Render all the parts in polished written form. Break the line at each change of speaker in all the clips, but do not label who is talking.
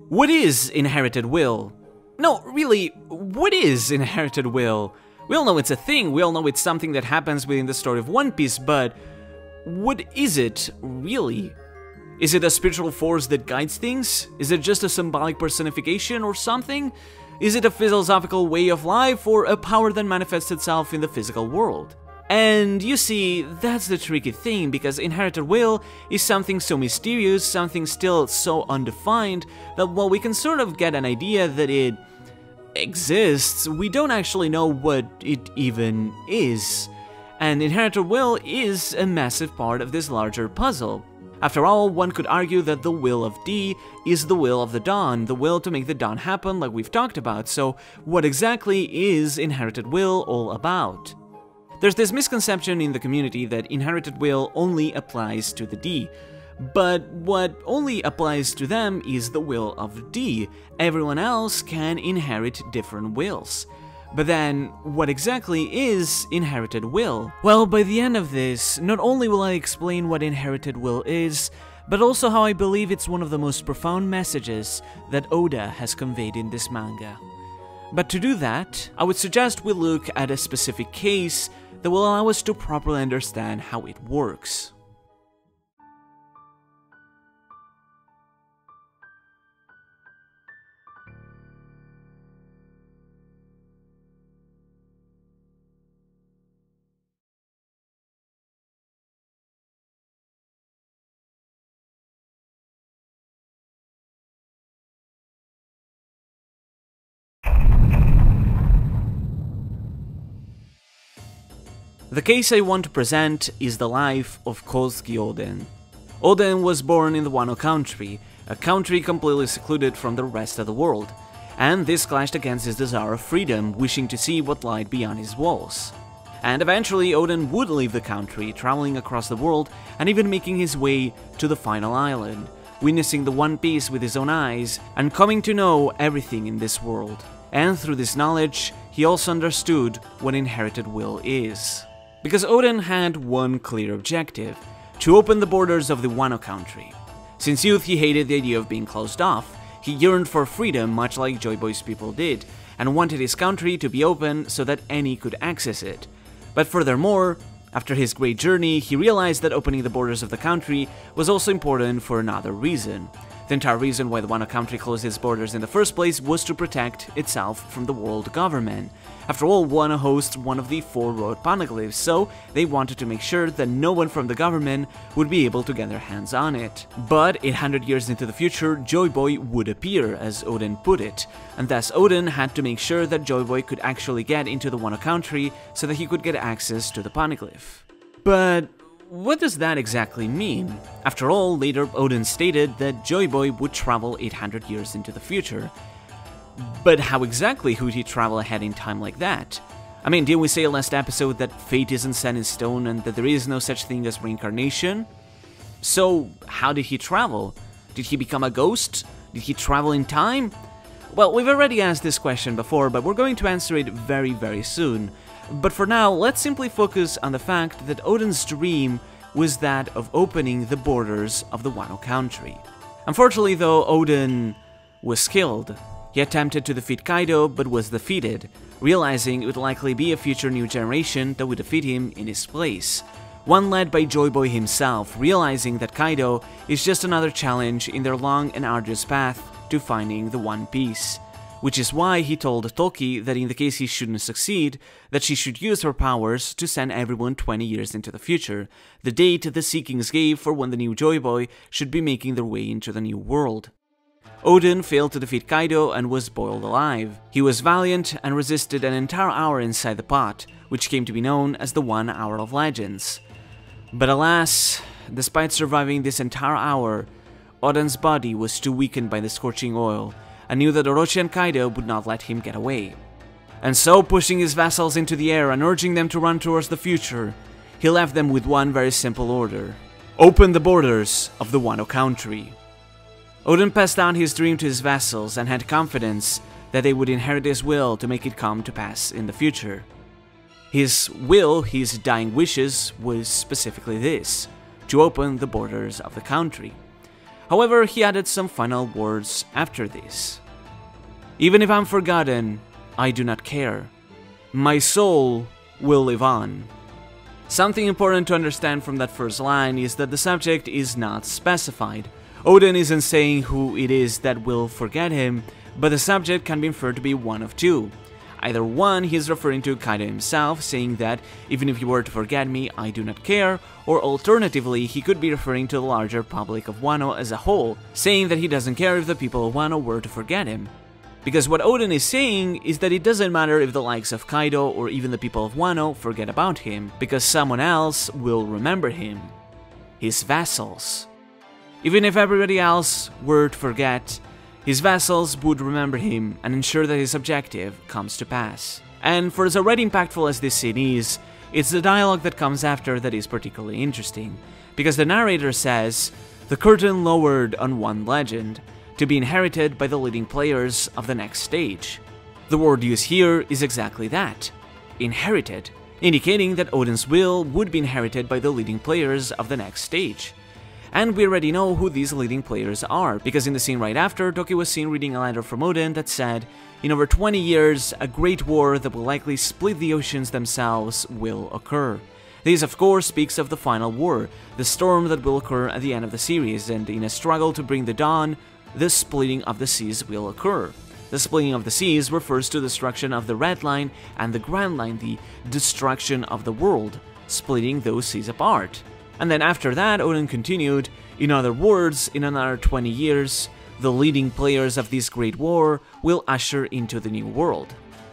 What is inherited will? No, really, what is inherited will? We all know it's a thing, we all know it's something that happens within the story of One Piece, but what is it, really? Is it a spiritual force that guides things? Is it just a symbolic personification or something? Is it a philosophical way of life or a power that manifests itself in the physical world? And you see, that's the tricky thing, because inherited will is something so mysterious, something still so undefined, that while we can sort of get an idea that it exists, we don't actually know what it even is. And inherited will is a massive part of this larger puzzle. After all, one could argue that the will of D is the will of the dawn, the will to make the dawn happen like we've talked about, so what exactly is inherited will all about? There's this misconception in the community that inherited will only applies to the D, but what only applies to them is the will of D. Everyone else can inherit different wills. But then, what exactly is inherited will? Well, by the end of this, not only will I explain what inherited will is, but also how I believe it's one of the most profound messages that Oda has conveyed in this manga. But to do that, I would suggest we look at a specific case that will allow us to properly understand how it works. The case I want to present is the life of Kouzuki Oden. Oden was born in the Wano country, a country completely secluded from the rest of the world, and this clashed against his desire of freedom, wishing to see what lied beyond his walls. And eventually Oden would leave the country, traveling across the world and even making his way to the final island, witnessing the One Piece with his own eyes and coming to know everything in this world. And through this knowledge, he also understood what inherited will is. Because Oden had one clear objective: to open the borders of the Wano country. Since youth he hated the idea of being closed off, he yearned for freedom much like Joy Boy's people did, and wanted his country to be open so that any could access it. But furthermore, after his great journey, he realized that opening the borders of the country was also important for another reason. The entire reason why the Wano country closed its borders in the first place was to protect itself from the world government. After all, Wano hosts one of the 4 road poneglyphs, so they wanted to make sure that no one from the government would be able to get their hands on it. But 800 years into the future, Joy Boy would appear, as Oden put it, and thus Oden had to make sure that Joy Boy could actually get into the Wano country so that he could get access to the poneglyph. But what does that exactly mean? After all, later Oden stated that Joy Boy would travel 800 years into the future. But how exactly would he travel ahead in time like that? I mean, didn't we say last episode that fate isn't set in stone and that there is no such thing as reincarnation? So, how did he travel? Did he become a ghost? Did he travel in time? Well, we've already asked this question before, but we're going to answer it very, very soon. But for now, let's simply focus on the fact that Oden's dream was that of opening the borders of the Wano country. Unfortunately though, Oden was killed. He attempted to defeat Kaido, but was defeated, realizing it would likely be a future new generation that would defeat him in his place. One led by Joy Boy himself, realizing that Kaido is just another challenge in their long and arduous path to finding the One Piece. Which is why he told Toki that in the case he shouldn't succeed, that she should use her powers to send everyone 20 years into the future, the date the Sea Kings gave for when the new Joy Boy should be making their way into the new world. Oden failed to defeat Kaido and was boiled alive. He was valiant and resisted an entire hour inside the pot, which came to be known as the 1 Hour of Legends. But alas, despite surviving this entire hour, Oden's body was too weakened by the scorching oil, and knew that Orochi and Kaido would not let him get away. And so, pushing his vassals into the air and urging them to run towards the future, he left them with one very simple order: open the borders of the Wano country. Oden passed down his dream to his vassals and had confidence that they would inherit his will to make it come to pass in the future. His will, his dying wishes, was specifically this: to open the borders of the country. However, he added some final words after this. "Even if I'm forgotten, I do not care. My soul will live on." Something important to understand from that first line is that the subject is not specified. Oden isn't saying who it is that will forget him, but the subject can be inferred to be one of two. Either one, he is referring to Kaido himself, saying that even if you were to forget me, I do not care, or alternatively, he could be referring to the larger public of Wano as a whole, saying that he doesn't care if the people of Wano were to forget him. Because what Oden is saying is that it doesn't matter if the likes of Kaido or even the people of Wano forget about him, because someone else will remember him. His vassals. Even if everybody else were to forget, his vassals would remember him and ensure that his objective comes to pass. And for as already impactful as this scene is, it's the dialogue that comes after that is particularly interesting, because the narrator says, "The curtain lowered on one legend, to be inherited by the leading players of the next stage." The word used here is exactly that, inherited, indicating that Oden's will would be inherited by the leading players of the next stage. And we already know who these leading players are, because in the scene right after, Toki was seen reading a letter from Oden that said, "In over 20 years, a great war that will likely split the oceans themselves will occur." This, of course, speaks of the final war, the storm that will occur at the end of the series, and in a struggle to bring the dawn, the splitting of the seas will occur. The splitting of the seas refers to the destruction of the Red Line and the Grand Line, the destruction of the world, splitting those seas apart. And then after that, Oden continued, "In other words, in another 20 years, the leading players of this great war will usher into the new world."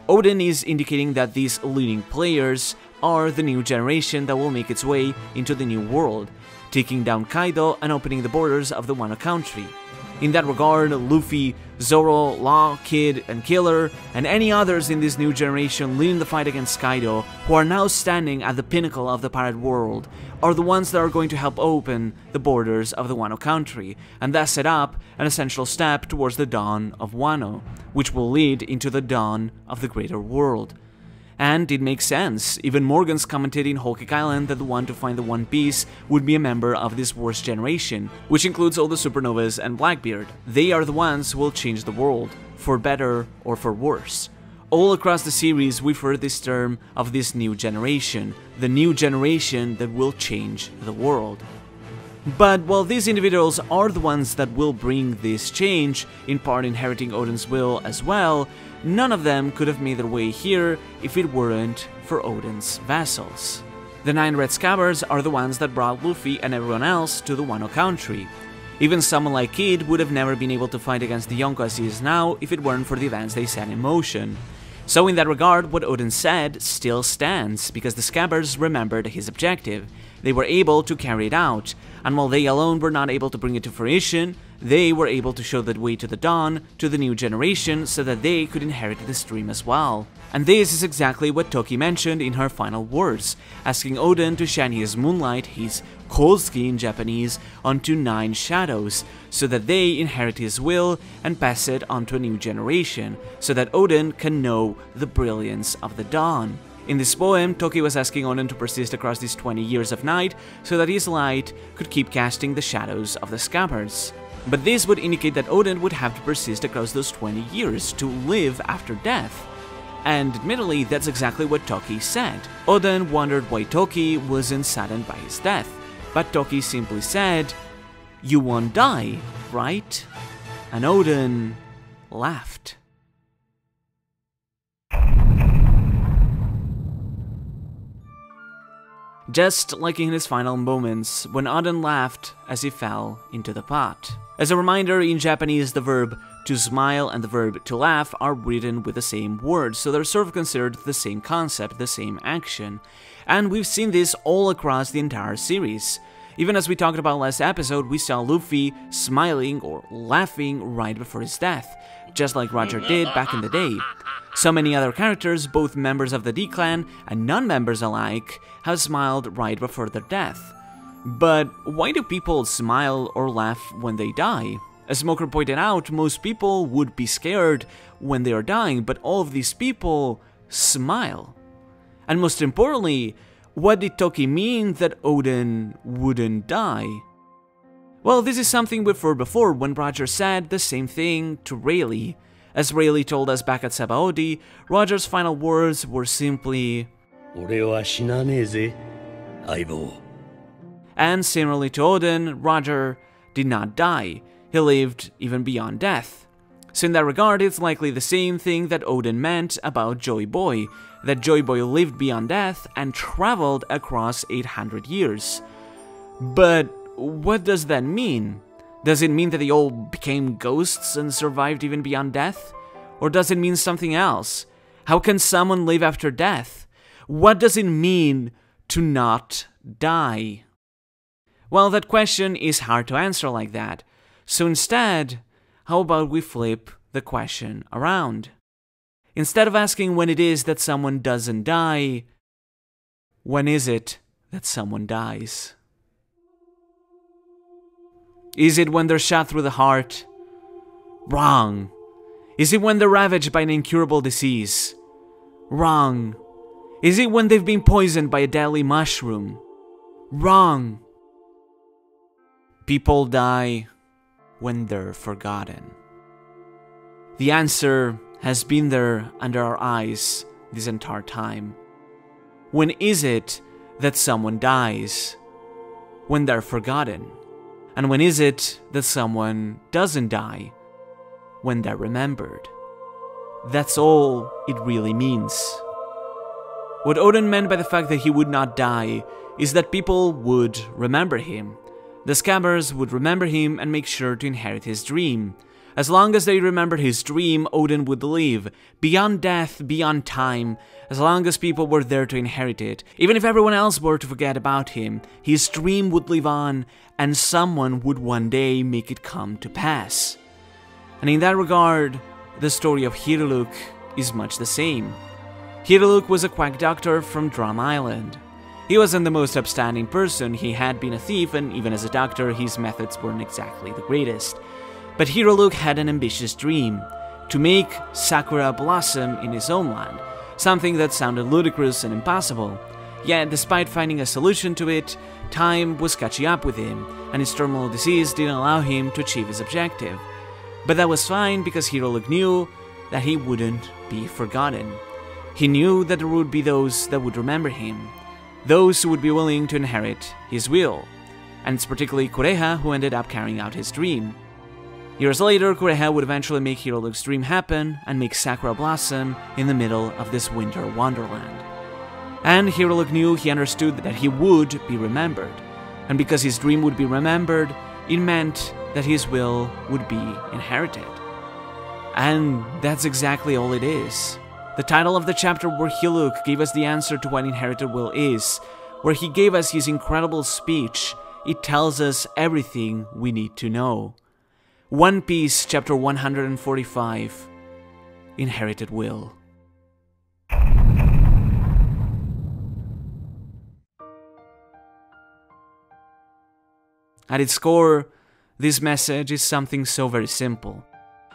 Oden is indicating that these leading players are the new generation that will make its way into the new world, taking down Kaido and opening the borders of the Wano country. In that regard, Luffy, Zoro, Law, Kid, and Killer, and any others in this new generation leading the fight against Kaido, who are now standing at the pinnacle of the pirate world, are the ones that are going to help open the borders of the Wano country, and thus set up an essential step towards the dawn of Wano, which will lead into the dawn of the greater world. And it makes sense. Even Morgans commented in Whole Cake Island that the one to find the One Piece would be a member of this worst generation, which includes all the Supernovas and Blackbeard. They are the ones who will change the world, for better or for worse. All across the series we've heard this term of this new generation, the new generation that will change the world. But while these individuals are the ones that will bring this change, in part inheriting Oden's will as well, none of them could have made their way here if it weren't for Oden's vassals. The 9 Red Scabbards are the ones that brought Luffy and everyone else to the Wano country. Even someone like Kid would have never been able to fight against the Yonko as he is now if it weren't for the events they set in motion. So in that regard, what Oden said still stands, because the Scabbards remembered his objective. They were able to carry it out, and while they alone were not able to bring it to fruition, they were able to show the way to the dawn, to the new generation, so that they could inherit the stream as well. And this is exactly what Toki mentioned in her final words, asking Oden to shine his moonlight, his Kouzuki in Japanese, onto 9 shadows, so that they inherit his will and pass it on to a new generation, so that Oden can know the brilliance of the dawn. In this poem, Toki was asking Oden to persist across these 20 years of night, so that his light could keep casting the shadows of the Scabbards. But this would indicate that Oden would have to persist across those 20 years to live after death. And admittedly, that's exactly what Toki said. Oden wondered why Toki wasn't saddened by his death, but Toki simply said, "You won't die, right?" And Oden laughed. Just like in his final moments, when Oden laughed as he fell into the pot. As a reminder, in Japanese, the verb to smile and the verb to laugh are written with the same word, so they're sort of considered the same concept, the same action. And we've seen this all across the entire series. Even as we talked about last episode, we saw Luffy smiling or laughing right before his death, just like Roger did back in the day. So many other characters, both members of the D-Clan and non-members alike, have smiled right before their death. But why do people smile or laugh when they die? As Smoker pointed out, most people would be scared when they are dying, but all of these people smile. And most importantly, what did Toki mean that Oden wouldn't die? Well, this is something we've heard before when Roger said the same thing to Rayleigh. As Rayleigh told us back at Sabaody, Roger's final words were simply,
"俺は死なねえぜ、相棒."
And similarly to Oden, Roger did not die. He lived even beyond death. So in that regard, it's likely the same thing that Oden meant about Joy Boy, that Joy Boy lived beyond death and traveled across 800 years. But what does that mean? Does it mean that they all became ghosts and survived even beyond death? Or does it mean something else? How can someone live after death? What does it mean to not die? Well, that question is hard to answer like that. So instead, how about we flip the question around? Instead of asking when it is that someone doesn't die, when is it that someone dies? Is it when they're shot through the heart? Wrong. Is it when they're ravaged by an incurable disease? Wrong. Is it when they've been poisoned by a deadly mushroom? Wrong. People die when they're forgotten. The answer has been there under our eyes this entire time. When is it that someone dies? When they're forgotten. And when is it that someone doesn't die? When they're remembered. That's all it really means. What Oden meant by the fact that he would not die is that people would remember him. The Scabbers would remember him and make sure to inherit his dream. As long as they remembered his dream, Oden would live, beyond death, beyond time, as long as people were there to inherit it. Even if everyone else were to forget about him, his dream would live on, and someone would one day make it come to pass. And in that regard, the story of Hiruluk is much the same. Hiruluk was a quack doctor from Drum Island. He wasn't the most upstanding person, he had been a thief, and even as a doctor, his methods weren't exactly the greatest. But Hiruluk had an ambitious dream, to make Sakura blossom in his own land, something that sounded ludicrous and impossible. Yet, despite finding a solution to it, time was catching up with him, and his terminal disease didn't allow him to achieve his objective. But that was fine because Hiruluk knew that he wouldn't be forgotten. He knew that there would be those that would remember him, those who would be willing to inherit his will, and it's particularly Kureha who ended up carrying out his dream. Years later, Kureha would eventually make Hiruluk's dream happen and make Sakura blossom in the middle of this winter wonderland. And Hiruluk knew, he understood that he would be remembered, and because his dream would be remembered, it meant that his will would be inherited. And that's exactly all it is. The title of the chapter where Hiruluk gave us the answer to what inherited will is, where he gave us his incredible speech, it tells us everything we need to know. One Piece, chapter 145, Inherited Will. At its core, this message is something so very simple.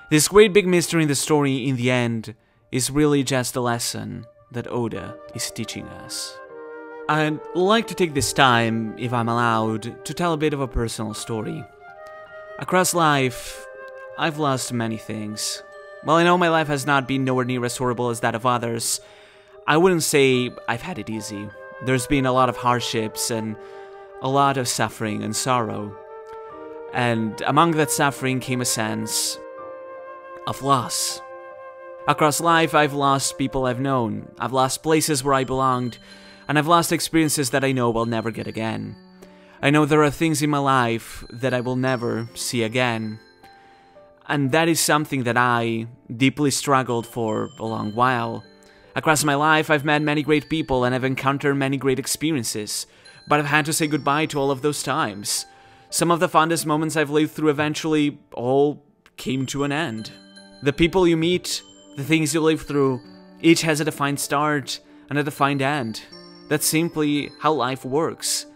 This great big mystery in the story, in the end, is really just a lesson that Oda is teaching us. I'd like to take this time, if I'm allowed, to tell a bit of a personal story. Across life, I've lost many things. While I know my life has not been nowhere near as horrible as that of others, I wouldn't say I've had it easy. There's been a lot of hardships and a lot of suffering and sorrow. And among that suffering came a sense of loss. Across life, I've lost people I've known, I've lost places where I belonged, and I've lost experiences that I know I'll never get again. I know there are things in my life that I will never see again. And that is something that I deeply struggled for a long while. Across my life, I've met many great people and I've encountered many great experiences, but I've had to say goodbye to all of those times. Some of the fondest moments I've lived through eventually all came to an end. The people you meet, the things you live through, each has a defined start and a defined end. That's simply how life works.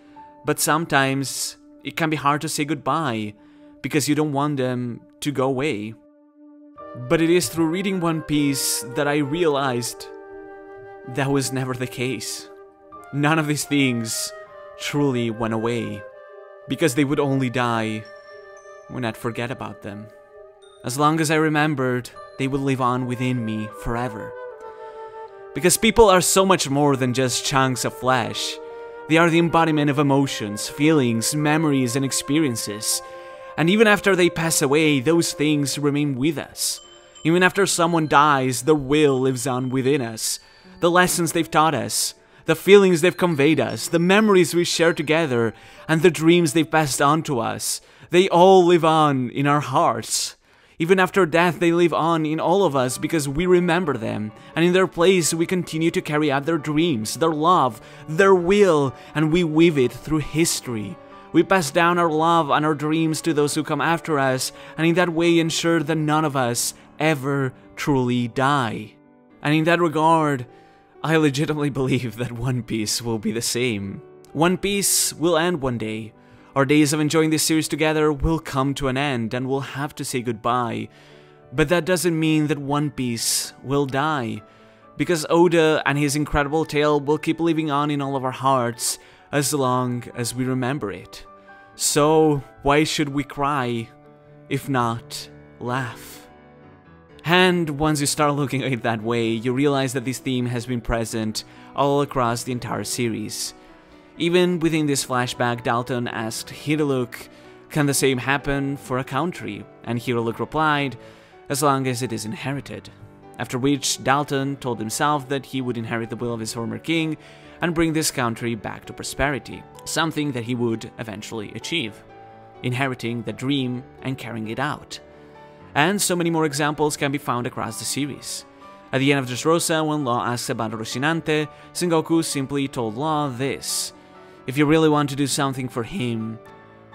But sometimes it can be hard to say goodbye because you don't want them to go away. But it is through reading One Piece that I realized that was never the case. None of these things truly went away because they would only die would not forget about them. As long as I remembered, they would live on within me forever. Because people are so much more than just chunks of flesh. They are the embodiment of emotions, feelings, memories, and experiences. And even after they pass away, those things remain with us. Even after someone dies, their will lives on within us. The lessons they've taught us, the feelings they've conveyed us, the memories we share together, and the dreams they've passed on to us, they all live on in our hearts. Even after death, they live on in all of us because we remember them, and in their place we continue to carry out their dreams, their love, their will, and we weave it through history. We pass down our love and our dreams to those who come after us, and in that way ensure that none of us ever truly die. And in that regard, I legitimately believe that One Piece will be the same. One Piece will end one day. Our days of enjoying this series together will come to an end and we'll have to say goodbye. But that doesn't mean that One Piece will die, because Oda and his incredible tale will keep living on in all of our hearts as long as we remember it. So why should we cry, if not laugh? And once you start looking at it that way, you realize that this theme has been present all across the entire series. Even within this flashback, Dalton asked Hiruluk, "Can the same happen for a country?" And Hiruluk replied, "As long as it is inherited." After which, Dalton told himself that he would inherit the will of his former king and bring this country back to prosperity, something that he would eventually achieve, inheriting the dream and carrying it out. And so many more examples can be found across the series. At the end of Dressrosa, when Law asks about Orochimaru, Sengoku simply told Law this: "If you really want to do something for him,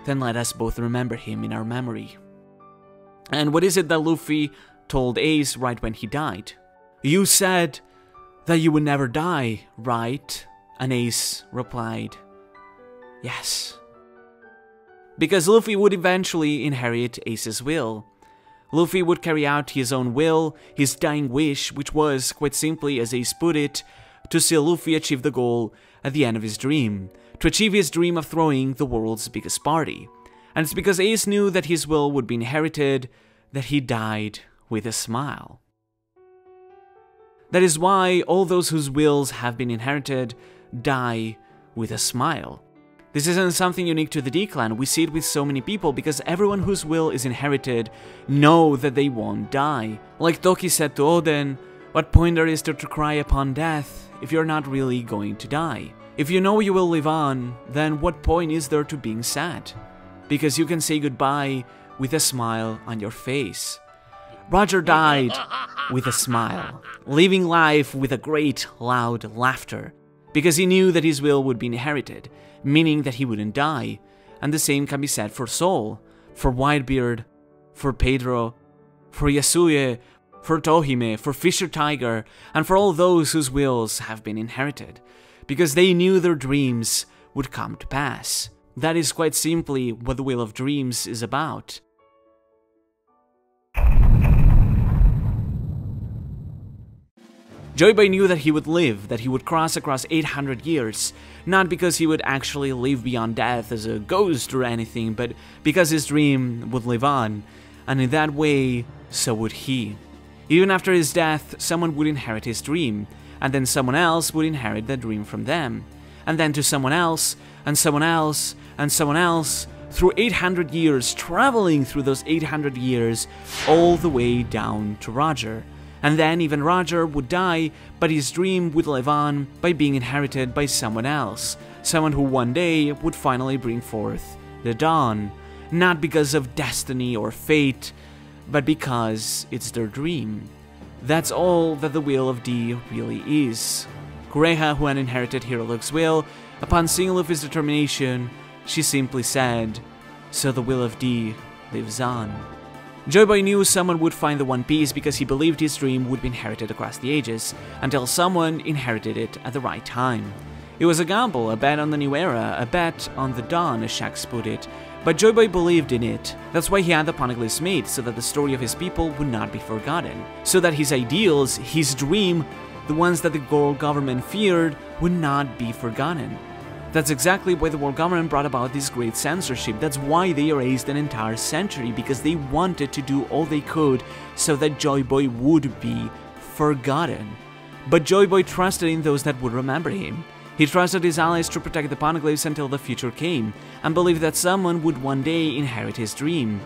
then let us both remember him in our memory." And what is it that Luffy told Ace right when he died? "You said that you would never die, right?" And Ace replied, "Yes." Because Luffy would eventually inherit Ace's will. Luffy would carry out his own will, his dying wish, which was, quite simply as Ace put it, to see Luffy achieve the goal at the end of his dream, to achieve his dream of throwing the world's biggest party. And it's because Ace knew that his will would be inherited that he died with a smile. That is why all those whose wills have been inherited die with a smile. This isn't something unique to the D-Clan, we see it with so many people because everyone whose will is inherited know that they won't die. Like Toki said to Oden, "What point there is to cry upon death if you're not really going to die? If you know you will live on, then what point is there to being sad? Because you can say goodbye with a smile on your face." Roger died with a smile, living life with a great loud laughter, because he knew that his will would be inherited, meaning that he wouldn't die. And the same can be said for Soul, for Whitebeard, for Pedro, for Yasuye, for Tohime, for Fisher Tiger, and for all those whose wills have been inherited, because they knew their dreams would come to pass. That is quite simply what the Wheel of Dreams is about. Joy Boy knew that he would live, that he would cross across 800 years, not because he would actually live beyond death as a ghost or anything, but because his dream would live on, and in that way, so would he. Even after his death, someone would inherit his dream, and then someone else would inherit that dream from them, and then to someone else, and someone else, and someone else, through 800 years, traveling through those 800 years, all the way down to Roger. And then even Roger would die, but his dream would live on by being inherited by someone else, someone who one day would finally bring forth the dawn, not because of destiny or fate, but because it's their dream. That's all that the Wheel of D really is. Kureha, who had inherited Hiruluk's will, upon seeing Luffy's determination, she simply said, "So the Wheel of D lives on." Joy Boy knew someone would find the One Piece because he believed his dream would be inherited across the ages, until someone inherited it at the right time. It was a gamble, a bet on the new era, a bet on the dawn, as Shax put it, but Joy Boy believed in it. That's why he had the poneglyphs made, so that the story of his people would not be forgotten, so that his ideals, his dream, the ones that the Gold government feared, would not be forgotten. That's exactly why the world government brought about this great censorship. That's why they erased an entire century, because they wanted to do all they could so that Joy Boy would be forgotten. But Joy Boy trusted in those that would remember him. He trusted his allies to protect the poneglyphs until the future came, and believed that someone would one day inherit his dream.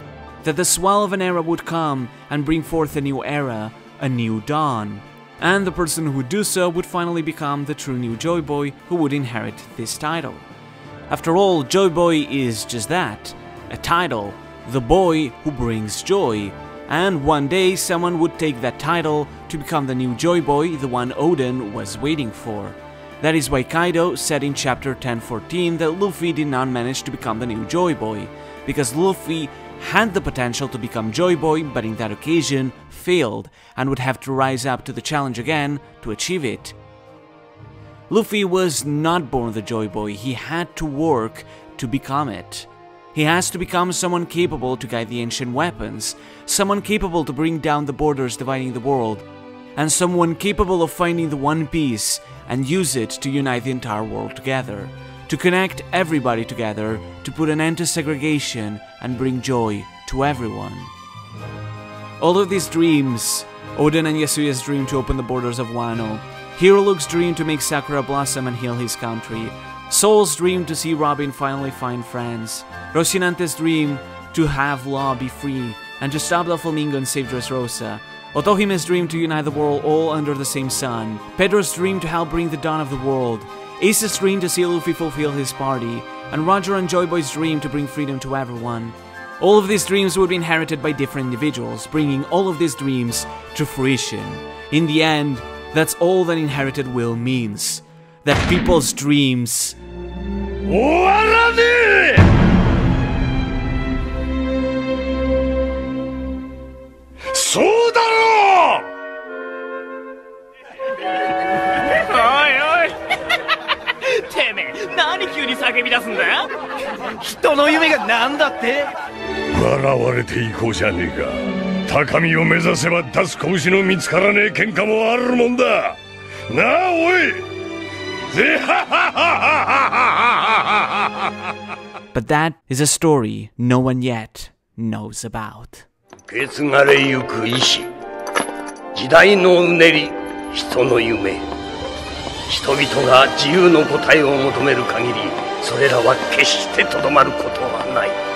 That the swell of an era would come and bring forth a new era, a new dawn. And the person who would do so would finally become the true new Joy Boy who would inherit this title. After all, Joy Boy is just that, a title, the boy who brings joy. And one day someone would take that title to become the new Joy Boy, the one Oden was waiting for. That is why Kaido said in chapter 10:14 that Luffy did not manage to become the new Joy Boy, because Luffy had the potential to become Joy Boy, but in that occasion failed, and would have to rise up to the challenge again to achieve it. Luffy was not born the Joy Boy, he had to work to become it. He has to become someone capable to guide the ancient weapons, someone capable to bring down the borders dividing the world, and someone capable of finding the One Piece and use it to unite the entire world together, to connect everybody together, to put an end to segregation and bring joy to everyone. All of these dreams, Oden and Yasuya's dream to open the borders of Wano, Hero Luke's dream to make Sakura blossom and heal his country, Soul's dream to see Robin finally find friends, Roshinante's dream to have Law be free and to stop the Flamingo and save Dressrosa, Otohime's dream to unite the world all under the same sun, Pedro's dream to help bring the dawn of the world, Ace's dream to see Luffy fulfill his party, and Roger and Joy Boy's dream to bring freedom to everyone. All of these dreams would be inherited by different individuals, bringing all of these dreams to fruition. In the end, that's all that inherited will means. That people's dreams... But that is a story no one yet knows about.
受け継がれゆく意志、時代のうねり、人の夢。人々が自由の答えを求める限り、それらは決してとどまることはない。